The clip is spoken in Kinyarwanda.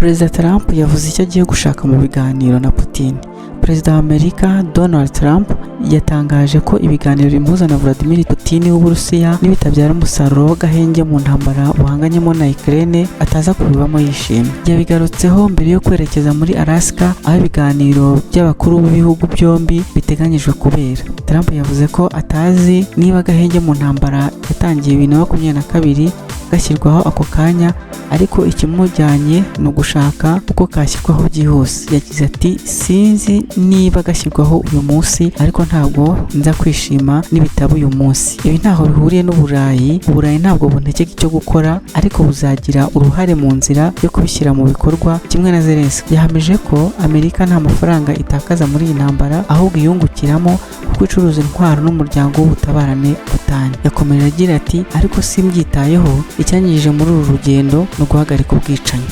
Perezida Trump yavuze icyo agiye gushaka mu biganiro na Putin. Perezida wa Amerika Donald Trump yatangaje ko ibiganiro bimuhuza na Vladimir Putin w'Uburusiya nibitabyara umusaruro w'agahenge mu ntambara buhanganyemo na Ukraine ataza kubibamo yishimye. Yabigarutseho mbere yo kwerekeza muri Alaska aho ibiganiro by'abakuru b'ibihugu byombi biteganyijwe kubera. Trump yavuze ko atazi niba agahenge mu ntambara yatangiye 2022 gashyirwaho ako kanya, ariko ikimujyanye no gushaka uko kashyirwaho byihuse. Yagize ati sinzi niba gashyirwaho uyu munsi, ariko ntabwo nza kwishima n'ibitabo uyu munsi. Ibi ntaho bihuriye n'Uburayi. Uburayi ntabwo buntegeka icyo gukora, ariko buzagira uruhare mu nzira yo kubishyira mu bikorwa kimwe na Zelensky. Yahamije ko Amerika nta mafaranga itakaza muri iyi ntambara, ahubwo iyungukiramo kuko icuruza intwaro n'umuryango w'ubutabarane OTAN. Yakomeje agira ati ariko simbyitayeho, icyanyigije muri uru rugendo no guhagarika ubwicanyi.